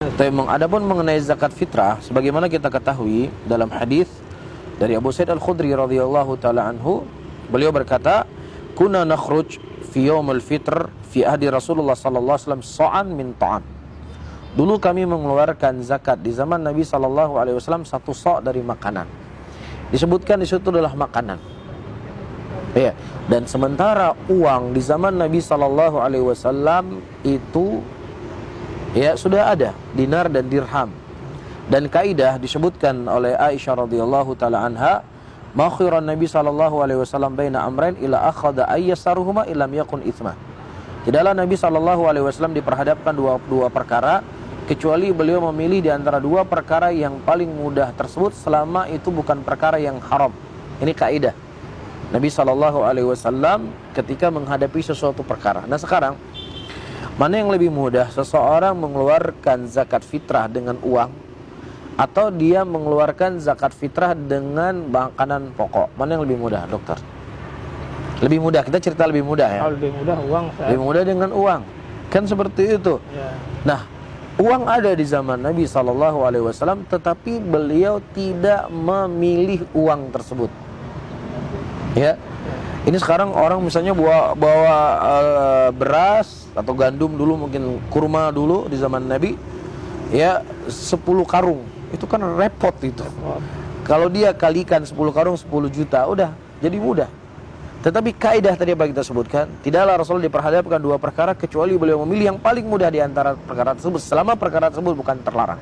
Adapun mengenai zakat fitrah, sebagaimana kita ketahui dalam hadis dari Abu Sa'id Al-Khudri radhiyallahu taala anhu, beliau berkata, "Kunna nakhruj fi yaumil fitr fi ahdi Rasulullah sallallahu alaihi wasallam sa'an min ta'am." Dulu kami mengeluarkan zakat di zaman Nabi sallallahu alaihi wasallam satu sa' dari makanan. Disebutkan di situ adalah makanan. Ya, dan sementara uang di zaman Nabi sallallahu alaihi wasallam itu ya sudah ada dinar dan dirham. Dan kaidah disebutkan oleh Aisyah radhiyallahu taala anha, "Ma khairan Nabi sallallahu alaihi wasallam baina amrain ila akhadha ayyasaruhuma illam yakun itsma." Tidaklah Nabi sallallahu alaihi wasallam diperhadapkan dua perkara kecuali beliau memilih di antara dua perkara yang paling mudah tersebut selama itu bukan perkara yang haram. Ini kaidah Nabi sallallahu alaihi wasallam ketika menghadapi sesuatu perkara. Nah, sekarang mana yang lebih mudah, seseorang mengeluarkan zakat fitrah dengan uang atau dia mengeluarkan zakat fitrah dengan makanan pokok? Mana yang lebih mudah, dokter? Lebih mudah, kita cerita lebih mudah ya. Lebih mudah uang. Lebih mudah dengan uang. Kan seperti itu. Ya. Nah, uang ada di zaman Nabi sallallahu alaihi wasallam, tetapi beliau tidak memilih uang tersebut. Ya. Ini sekarang orang misalnya bawa beras atau gandum dulu, mungkin kurma dulu di zaman Nabi, ya 10 karung. Itu kan repot itu. Kalau dia kalikan 10 karung 10 juta, udah jadi mudah. Tetapi kaidah tadi apa kita sebutkan, tidaklah Rasul diperhadapkan dua perkara kecuali beliau memilih yang paling mudah di antara perkara tersebut selama perkara tersebut bukan terlarang.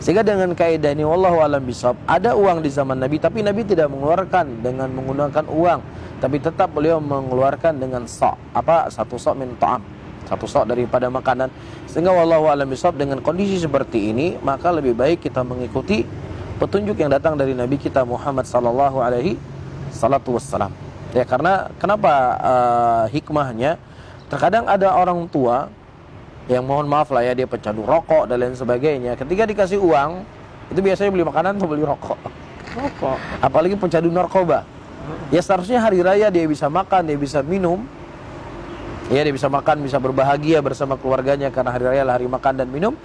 Sehingga dengan kaidah ini wallahu alam bisawab, ada uang di zaman Nabi tapi Nabi tidak mengeluarkan dengan menggunakan uang, tapi tetap beliau mengeluarkan dengan satu sa' min ta'am, satu sa' daripada makanan. Sehingga wallahu alam bisawab, dengan kondisi seperti ini maka lebih baik kita mengikuti petunjuk yang datang dari Nabi kita Muhammad sallallahu alaihi wasallam. Ya, karena kenapa hikmahnya, terkadang ada orang tua yang mohon maaf lah ya, dia pecandu rokok dan lain sebagainya. Ketika dikasih uang, itu biasanya beli makanan atau beli rokok. Apalagi pecandu narkoba. Ya seharusnya hari raya dia bisa makan, dia bisa minum. Ya, dia bisa makan, bisa berbahagia bersama keluarganya karena hari raya lah hari makan dan minum.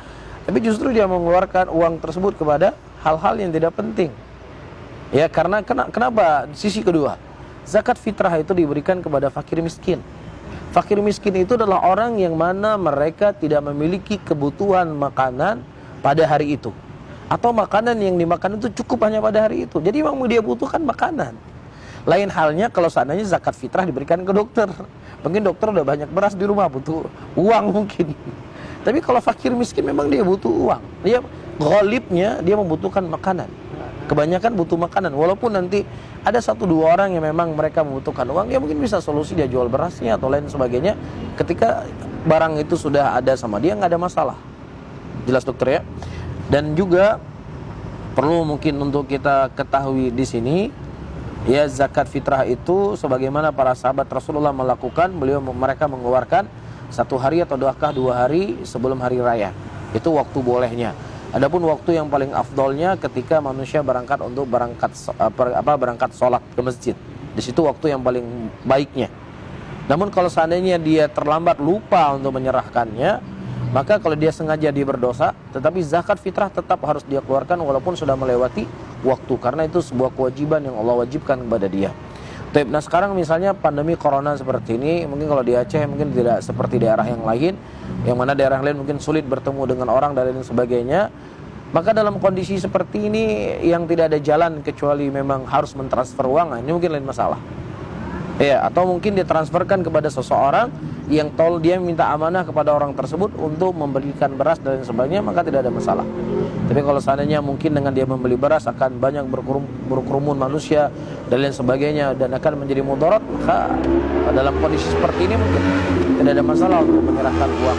Tapi justru dia mengeluarkan uang tersebut kepada hal-hal yang tidak penting. Ya, karena kenapa? Sisi kedua, zakat fitrah itu diberikan kepada fakir miskin. Fakir miskin itu adalah orang yang mana mereka tidak memiliki kebutuhan makanan pada hari itu, atau makanan yang dimakan itu cukup hanya pada hari itu. Jadi memang dia butuhkan makanan. Lain halnya kalau seandainya zakat fitrah diberikan ke dokter. Mungkin dokter udah banyak beras di rumah, butuh uang mungkin. Tapi kalau fakir miskin memang dia butuh uang. Dia ghalibnya dia membutuhkan makanan. Kebanyakan butuh makanan. Walaupun nanti ada 1-2 orang yang memang mereka membutuhkan uang, ya mungkin bisa solusi dia jual berasnya atau lain sebagainya. Ketika barang itu sudah ada sama dia, nggak ada masalah. Jelas dokter ya. Dan juga perlu mungkin untuk kita ketahui di sini, ya zakat fitrah itu sebagaimana para sahabat Rasulullah melakukan, mereka mengeluarkan 1 hari atau 2 hari sebelum hari raya. Itu waktu bolehnya. Adapun waktu yang paling afdolnya ketika manusia berangkat berangkat sholat ke masjid. Di situ waktu yang paling baiknya. Namun kalau seandainya dia terlambat, lupa untuk menyerahkannya, maka kalau dia sengaja dia berdosa. Tetapi zakat fitrah tetap harus dia keluarkan walaupun sudah melewati waktu, karena itu sebuah kewajiban yang Allah wajibkan kepada dia. Nah sekarang misalnya pandemi corona seperti ini, mungkin kalau di Aceh mungkin tidak seperti daerah yang lain, yang mana daerah lain mungkin sulit bertemu dengan orang dan lain sebagainya. Maka dalam kondisi seperti ini yang tidak ada jalan kecuali memang harus mentransfer uang, ini mungkin lain masalah. Ya, atau mungkin ditransferkan kepada seseorang yang dia minta amanah kepada orang tersebut untuk memberikan beras dan lain sebagainya, maka tidak ada masalah. Tapi kalau seandainya mungkin dengan dia membeli beras akan banyak berkerumun manusia dan lain sebagainya dan akan menjadi mudarat, maka dalam kondisi seperti ini mungkin tidak ada masalah untuk menyerahkan uang.